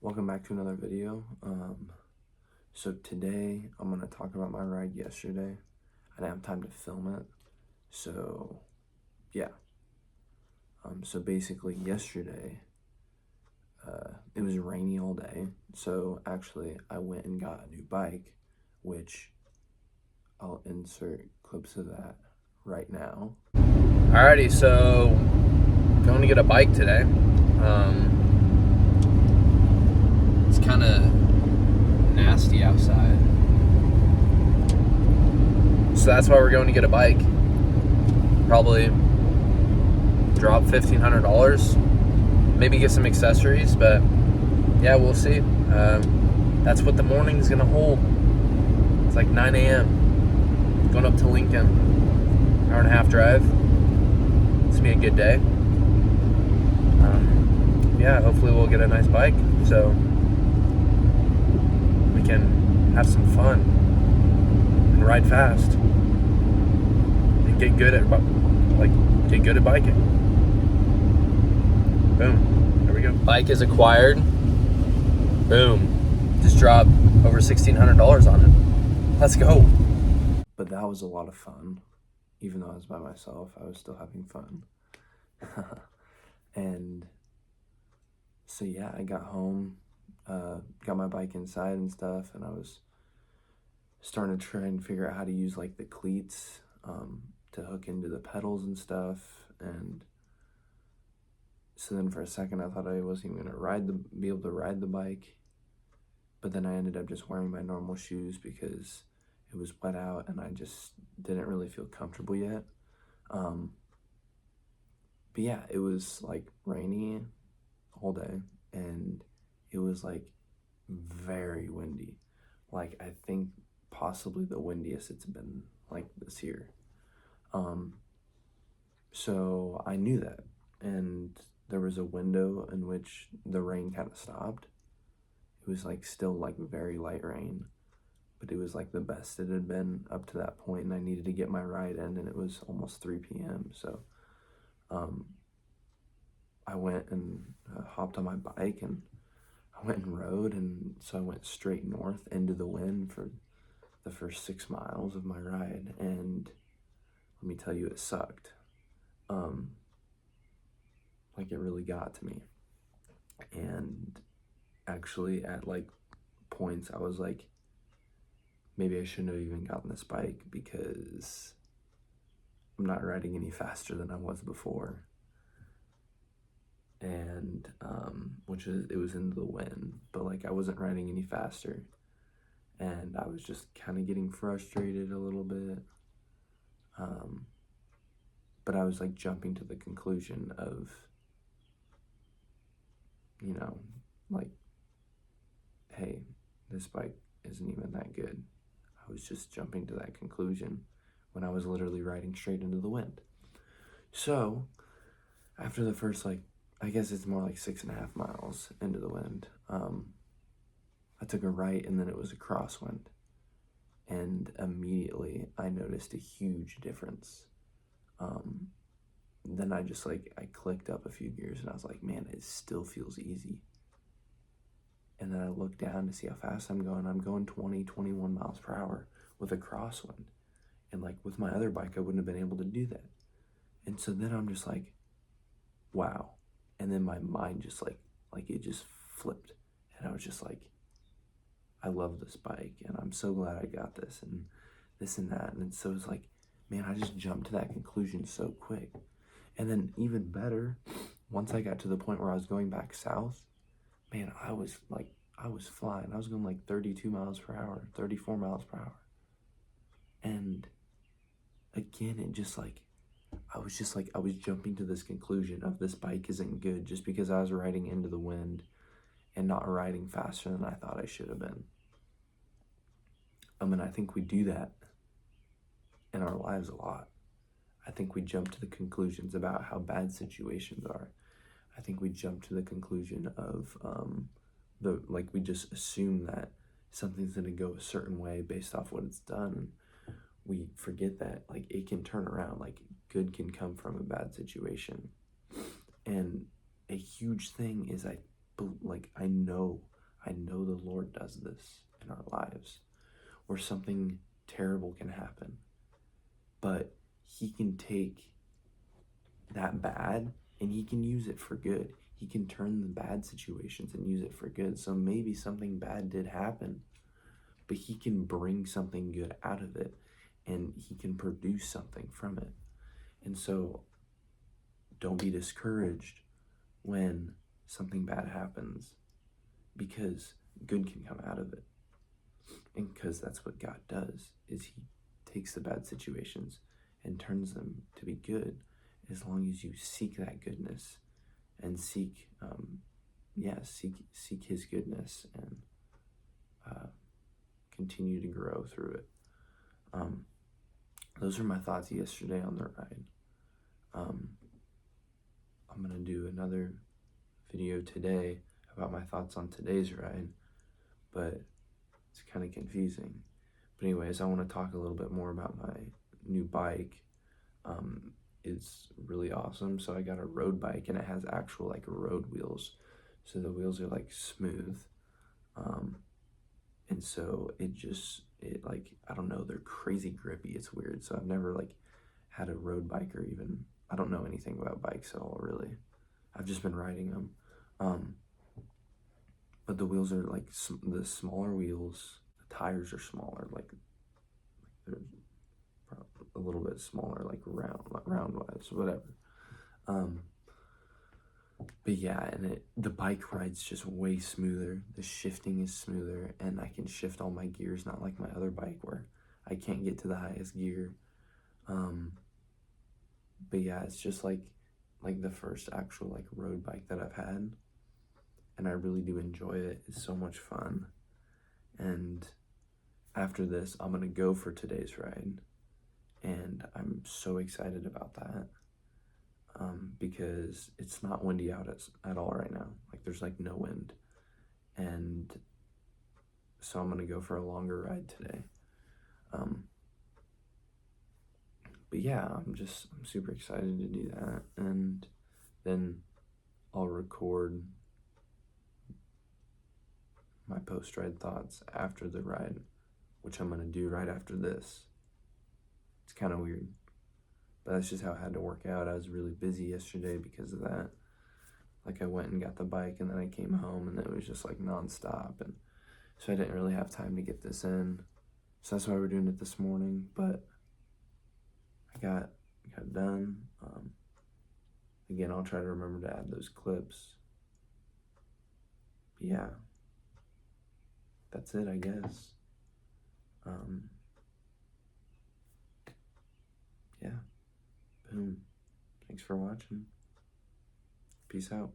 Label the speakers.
Speaker 1: Welcome back to another video. So today I'm gonna talk about my ride yesterday. I didn't have time to film it, so yeah. So basically yesterday, it was rainy all day. So actually, I went and got a new bike, which I'll insert clips of that right now. Alrighty, so going to get a bike today. It's kind of nasty outside, so that's why we're going to get a bike. Probably drop $1,500, maybe get some accessories, but yeah, we'll see. That's what the morning's gonna hold. It's like 9 a.m. going up to Lincoln, hour and a half drive. It's gonna be a good day. Yeah, hopefully we'll get a nice bike so we can have some fun and ride fast and get good at biking. Boom, there we go. Bike is acquired. Boom, just dropped over $1,600 on it. Let's go. But that was a lot of fun. Even though I was by myself, I was still having fun. And so yeah, I got home, got my bike inside and stuff, and I was starting to try and figure out how to use like the cleats to hook into the pedals and stuff. And so then for a second I thought I wasn't even gonna be able to ride the bike, but then I ended up just wearing my normal shoes because it was wet out and I just didn't really feel comfortable yet. But yeah, it was like rainy all day, and it was like very windy. Like I think possibly the windiest it's been like this year. So I knew that, and there was a window in which the rain kind of stopped. It was like still like very light rain, but it was like the best it had been up to that point, and I needed to get my ride in, and it was almost 3 p.m. So I went and hopped on my bike, and I went and rode, and so I went straight north into the wind for the first 6 miles of my ride, and let me tell you, it sucked. Like it really got to me. And actually at like points I was like, maybe I shouldn't have even gotten this bike because I'm not riding any faster than I was before. And it was into the wind, but like I wasn't riding any faster, and I was just kind of getting frustrated a little bit. But I was like jumping to the conclusion of, like, hey, this bike isn't even that good. I was just jumping to that conclusion when I was literally riding straight into the wind. So after the first, like, I guess it's more like 6.5 miles into the wind, I took a right, and then it was a crosswind. And immediately I noticed a huge difference. Then I just like, I clicked up a few gears and I was like, man, it still feels easy. And then I looked down to see how fast I'm going. I'm going 20, 21 miles per hour with a crosswind. And like with my other bike, I wouldn't have been able to do that. And so then I'm just like, wow. And then my mind just like it just flipped. And I was just like, I love this bike, and I'm so glad I got this, and this and that. And so it's like, man, I just jumped to that conclusion so quick. And then even better, once I got to the point where I was going back south, man, I was flying. I was going like 32 miles per hour, 34 miles per hour. And again, I was jumping to this conclusion of this bike isn't good just because I was riding into the wind and not riding faster than I thought I should have been. And I think we do that in our lives a lot. I think we jump to the conclusions about how bad situations are. I think we jump to the conclusion of we just assume that something's going to go a certain way based off what it's done. We forget that like it can turn around, like good can come from a bad situation. And a huge thing is like, I know the Lord does this in our lives, where something terrible can happen, but he can take that bad and he can use it for good. He can turn the bad situations and use it for good. So maybe something bad did happen, but he can bring something good out of it, and he can produce something from it. And so don't be discouraged when something bad happens, because good can come out of it. And because that's what God does, is he takes the bad situations and turns them to be good, as long as you seek that goodness and seek his goodness, and continue to grow through it. Those are my thoughts yesterday on the ride. I'm gonna do another video today about my thoughts on today's ride, but it's kind of confusing. But anyways, I want to talk a little bit more about my new bike. It's really awesome. So I got a road bike, and it has actual like road wheels, so the wheels are like smooth, and so it like, I don't know, they're crazy grippy. It's weird. So I've never like had a road bike, or even, I don't know anything about bikes at all, really. I've just been riding them. But the wheels are like the smaller wheels. The tires are smaller, like they're a little bit smaller, like round wise, whatever. But yeah, and the bike ride's just way smoother. The shifting is smoother, and I can shift all my gears, not like my other bike where I can't get to the highest gear. But yeah, it's just like the first actual like road bike that I've had, and I really do enjoy it. It's so much fun. And after this, I'm gonna go for today's ride, and I'm so excited about that, because it's not windy out at all right now. Like, there's like no wind, and so I'm gonna go for a longer ride today. But yeah, I'm super excited to do that, and then I'll record my post-ride thoughts after the ride, which I'm gonna do right after this. It's kind of weird, but that's just how it had to work out. I was really busy yesterday because of that. Like, I went and got the bike, and then I came home, and it was just like nonstop, and so I didn't really have time to get this in. So that's why we're doing it this morning. But I got done. Again, I'll try to remember to add those clips. But yeah, that's it, I guess. Yeah, boom. Thanks for watching. Peace out.